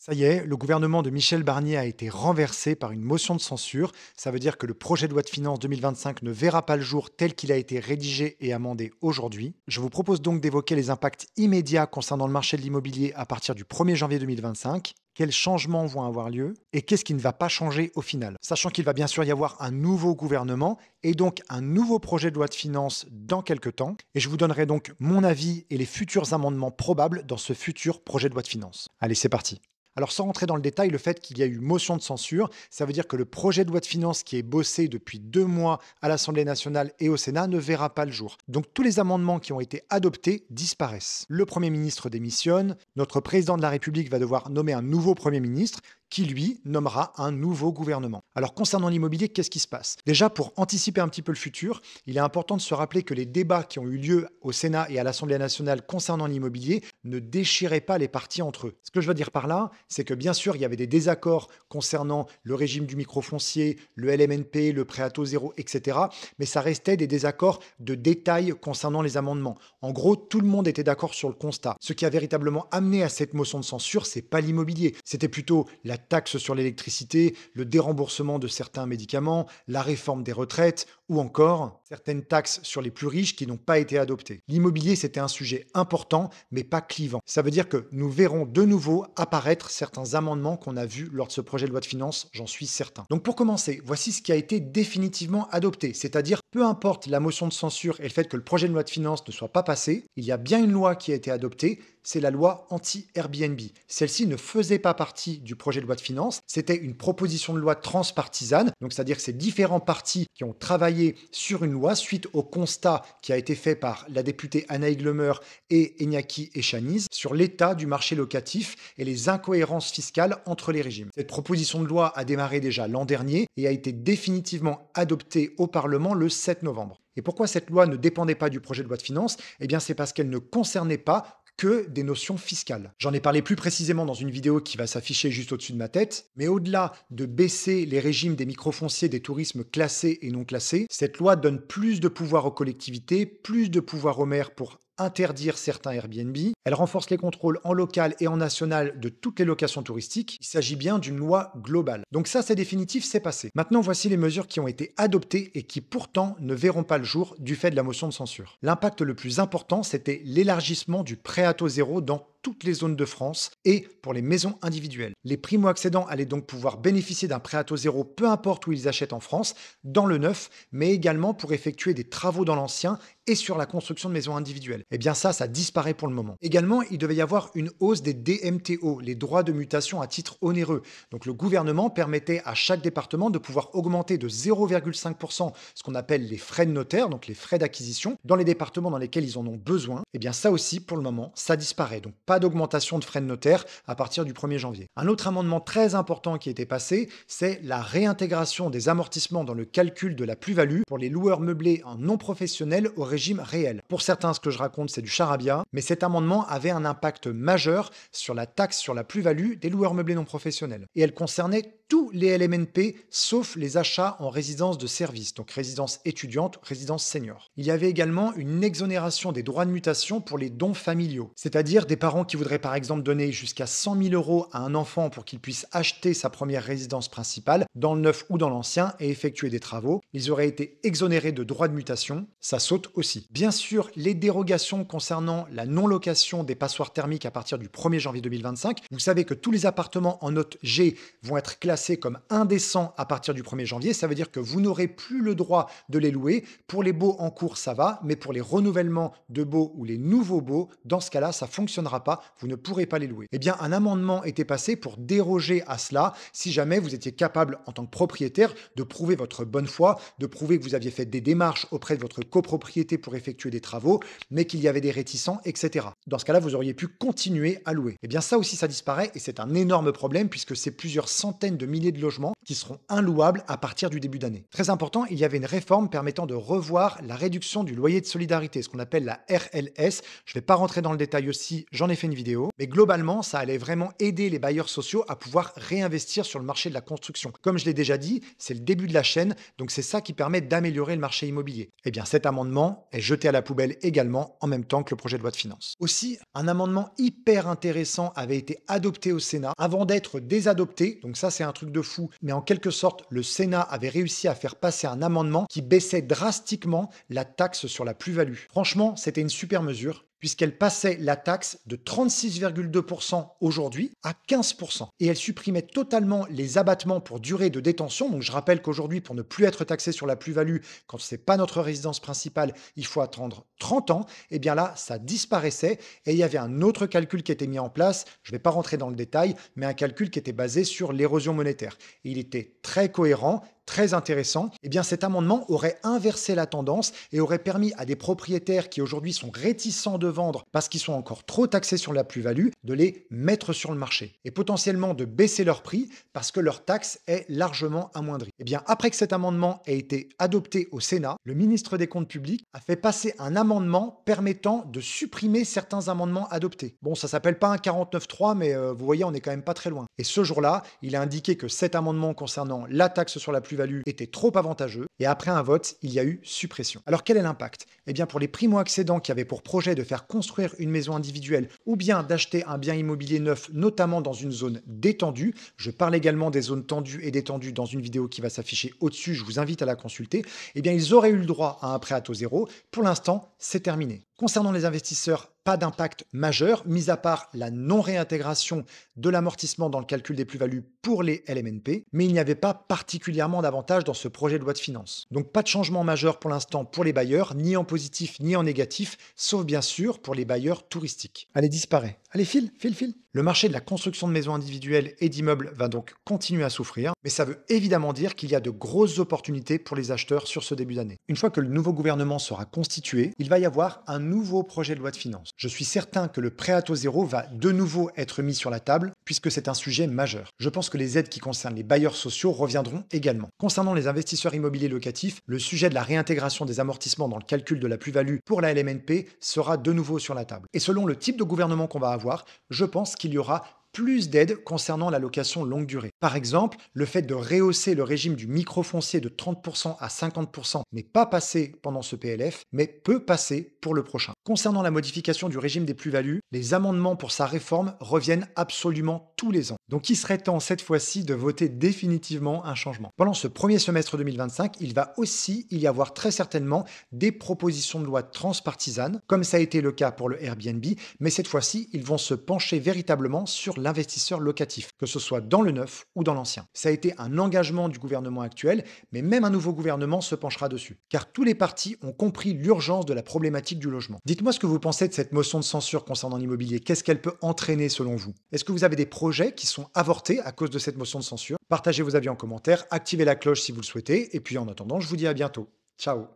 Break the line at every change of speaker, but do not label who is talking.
Ça y est, le gouvernement de Michel Barnier a été renversé par une motion de censure. Ça veut dire que le projet de loi de finances 2025 ne verra pas le jour tel qu'il a été rédigé et amendé aujourd'hui. Je vous propose donc d'évoquer les impacts immédiats concernant le marché de l'immobilier à partir du 1er janvier 2025. Quels changements vont avoir lieu et qu'est-ce qui ne va pas changer au final? Sachant qu'il va bien sûr y avoir un nouveau gouvernement et donc un nouveau projet de loi de finances dans quelques temps. Et je vous donnerai donc mon avis et les futurs amendements probables dans ce futur projet de loi de finances. Allez, c'est parti. Alors sans rentrer dans le détail, le fait qu'il y a eu motion de censure, ça veut dire que le projet de loi de finances qui est bossé depuis 2 mois à l'Assemblée nationale et au Sénat ne verra pas le jour. Donc tous les amendements qui ont été adoptés disparaissent. Le Premier ministre démissionne, notre président de la République va devoir nommer un nouveau Premier ministre qui, lui, nommera un nouveau gouvernement. Alors concernant l'immobilier, qu'est-ce qui se passe? Déjà, pour anticiper un petit peu le futur, il est important de se rappeler que les débats qui ont eu lieu au Sénat et à l'Assemblée nationale concernant l'immobilier ne déchiraient pas les partis entre eux. Ce que je veux dire par là, c'est que bien sûr, il y avait des désaccords concernant le régime du microfoncier, le LMNP, le prêt à taux zéro, etc. Mais ça restait des désaccords de détail concernant les amendements. En gros, tout le monde était d'accord sur le constat. Ce qui a véritablement amené à cette motion de censure, c'est pas l'immobilier, c'était plutôt la taxe sur l'électricité, le déremboursement de certains médicaments, la réforme des retraites ou encore certaines taxes sur les plus riches qui n'ont pas été adoptées. L'immobilier, c'était un sujet important, mais pas clivant. Ça veut dire que nous verrons de nouveau apparaître certains amendements qu'on a vus lors de ce projet de loi de finances, j'en suis certain. Donc pour commencer, voici ce qui a été définitivement adopté, c'est-à-dire peu importe la motion de censure et le fait que le projet de loi de finances ne soit pas passé, il y a bien une loi qui a été adoptée, c'est la loi anti-Airbnb. Celle-ci ne faisait pas partie du projet de loi de finances, c'était une proposition de loi transpartisane, donc c'est-à-dire que c'est différents partis qui ont travaillé sur une loi suite au constat qui a été fait par la députée Anna Higlemer et Enyaki Echaniz sur l'état du marché locatif et les incohérences fiscales entre les régimes. Cette proposition de loi a démarré déjà l'an dernier et a été définitivement adoptée au Parlement le 7 novembre. Et pourquoi cette loi ne dépendait pas du projet de loi de finances? Eh bien, c'est parce qu'elle ne concernait pas que des notions fiscales. J'en ai parlé plus précisément dans une vidéo qui va s'afficher juste au-dessus de ma tête, mais au-delà de baisser les régimes des microfonciers des tourismes classés et non classés, cette loi donne plus de pouvoir aux collectivités, plus de pouvoir aux maires pour interdire certains Airbnb. Elle renforce les contrôles en local et en national de toutes les locations touristiques. Il s'agit bien d'une loi globale. Donc ça, c'est définitif, c'est passé. Maintenant, voici les mesures qui ont été adoptées et qui pourtant ne verront pas le jour du fait de la motion de censure. L'impact le plus important, c'était l'élargissement du prêt à taux zéro dans toutes les zones de France et pour les maisons individuelles. Les primo-accédants allaient donc pouvoir bénéficier d'un prêt à taux zéro peu importe où ils achètent en France, dans le neuf, mais également pour effectuer des travaux dans l'ancien et sur la construction de maisons individuelles. Eh bien ça disparaît pour le moment. Également, il devait y avoir une hausse des DMTO, les droits de mutation à titre onéreux. Donc le gouvernement permettait à chaque département de pouvoir augmenter de 0,5% ce qu'on appelle les frais de notaire, donc les frais d'acquisition, dans les départements dans lesquels ils en ont besoin. Eh bien ça aussi, pour le moment, ça disparaît. Donc pas d'augmentation de frais de notaire à partir du 1er janvier. Un autre amendement très important qui a été passé, c'est la réintégration des amortissements dans le calcul de la plus-value pour les loueurs meublés en non professionnel au régime réel. Pour certains, ce que je raconte, c'est du charabia, mais cet amendement avait un impact majeur sur la taxe sur la plus-value des loueurs meublés non professionnels. Et elle concernait tous les LMNP, sauf les achats en résidence de service, donc résidence étudiante, résidence senior. Il y avait également une exonération des droits de mutation pour les dons familiaux, c'est-à-dire des parents qui voudraient par exemple donner jusqu'à 100 000 euros à un enfant pour qu'il puisse acheter sa première résidence principale, dans le neuf ou dans l'ancien, et effectuer des travaux. Ils auraient été exonérés de droits de mutation, ça saute aussi. Bien sûr, les dérogations concernant la non-location des passoires thermiques à partir du 1er janvier 2025, vous savez que tous les appartements en note G vont être classés comme indécents à partir du 1er janvier, ça veut dire que vous n'aurez plus le droit de les louer. Pour les baux en cours, ça va, mais pour les renouvellements de baux ou les nouveaux baux, dans ce cas-là, ça ne fonctionnera pas, vous ne pourrez pas les louer. Eh bien, un amendement était passé pour déroger à cela, si jamais vous étiez capable, en tant que propriétaire, de prouver votre bonne foi, de prouver que vous aviez fait des démarches auprès de votre copropriété pour effectuer des travaux, mais qu'il y avait des réticents, etc. Dans ce cas-là, vous auriez pu continuer à louer. Eh bien, ça aussi, ça disparaît et c'est un énorme problème puisque c'est plusieurs centaines de milliers de logements qui seront inlouables à partir du début d'année. Très important, il y avait une réforme permettant de revoir la réduction du loyer de solidarité, ce qu'on appelle la RLS. Je ne vais pas rentrer dans le détail aussi, j'en ai fait une vidéo, mais globalement, ça allait vraiment aider les bailleurs sociaux à pouvoir réinvestir sur le marché de la construction. Comme je l'ai déjà dit, c'est le début de la chaîne, donc c'est ça qui permet d'améliorer le marché immobilier. Eh bien, cet amendement est jeté à la poubelle également en même temps que le projet de loi de finances. Aussi, un amendement hyper intéressant avait été adopté au Sénat avant d'être désadopté, donc ça c'est un truc de fou, mais en quelque sorte, le Sénat avait réussi à faire passer un amendement qui baissait drastiquement la taxe sur la plus-value. Franchement, c'était une super mesure, puisqu'elle passait la taxe de 36,2% aujourd'hui à 15%. Et elle supprimait totalement les abattements pour durée de détention. Donc je rappelle qu'aujourd'hui, pour ne plus être taxé sur la plus-value, quand ce n'est pas notre résidence principale, il faut attendre 30 ans. Et bien là, ça disparaissait et il y avait un autre calcul qui était mis en place. Je ne vais pas rentrer dans le détail, mais un calcul qui était basé sur l'érosion monétaire. Et il était très cohérent, très intéressant. Eh bien, cet amendement aurait inversé la tendance et aurait permis à des propriétaires qui aujourd'hui sont réticents de vendre parce qu'ils sont encore trop taxés sur la plus-value de les mettre sur le marché et potentiellement de baisser leur prix parce que leur taxe est largement amoindrie. Eh bien, après que cet amendement ait été adopté au Sénat, le ministre des Comptes publics a fait passer un amendement permettant de supprimer certains amendements adoptés. Bon, ça s'appelle pas un 49.3, mais vous voyez, on n'est quand même pas très loin. Et ce jour-là, il a indiqué que cet amendement concernant la taxe sur la plus-value était trop avantageux et après un vote, il y a eu suppression. Alors quel est l'impact? Eh bien pour les primo-accédants qui avaient pour projet de faire construire une maison individuelle ou bien d'acheter un bien immobilier neuf, notamment dans une zone détendue, je parle également des zones tendues et détendues dans une vidéo qui va s'afficher au-dessus, je vous invite à la consulter, eh bien ils auraient eu le droit à un prêt à taux zéro. Pour l'instant, c'est terminé. Concernant les investisseurs, pas d'impact majeur, mis à part la non-réintégration de l'amortissement dans le calcul des plus-values pour les LMNP, mais il n'y avait pas particulièrement d'avantage dans ce projet de loi de finances. Donc pas de changement majeur pour l'instant pour les bailleurs, ni en positif ni en négatif, sauf bien sûr pour les bailleurs touristiques. Allez, disparaît. Allez, file. Le marché de la construction de maisons individuelles et d'immeubles va donc continuer à souffrir, mais ça veut évidemment dire qu'il y a de grosses opportunités pour les acheteurs sur ce début d'année. Une fois que le nouveau gouvernement sera constitué, il va y avoir un nouveau projet de loi de finances. Je suis certain que le prêt à taux zéro va de nouveau être mis sur la table, puisque c'est un sujet majeur. Je pense que les aides qui concernent les bailleurs sociaux reviendront également. Concernant les investisseurs immobiliers locatifs, le sujet de la réintégration des amortissements dans le calcul de la plus-value pour la LMNP sera de nouveau sur la table. Et selon le type de gouvernement qu'on va avoir, je pense qu'il y aura plus d'aides concernant la location longue durée. Par exemple, le fait de rehausser le régime du microfoncier de 30% à 50% n'est pas passé pendant ce PLF, mais peut passer pour le prochain. Concernant la modification du régime des plus-values, les amendements pour sa réforme reviennent absolument tous les ans. Donc il serait temps cette fois-ci de voter définitivement un changement. Pendant ce premier semestre 2025, il va aussi y avoir très certainement des propositions de loi transpartisanes, comme ça a été le cas pour le Airbnb, mais cette fois-ci, ils vont se pencher véritablement sur l'investisseur locatif, que ce soit dans le neuf ou dans l'ancien. Ça a été un engagement du gouvernement actuel, mais même un nouveau gouvernement se penchera dessus, car tous les partis ont compris l'urgence de la problématique du logement. Dites-moi ce que vous pensez de cette motion de censure concernant l'immobilier. Qu'est-ce qu'elle peut entraîner selon vous? Est-ce que vous avez des projets qui sont avortés à cause de cette motion de censure? Partagez vos avis en commentaire, activez la cloche si vous le souhaitez, et puis en attendant, je vous dis à bientôt. Ciao!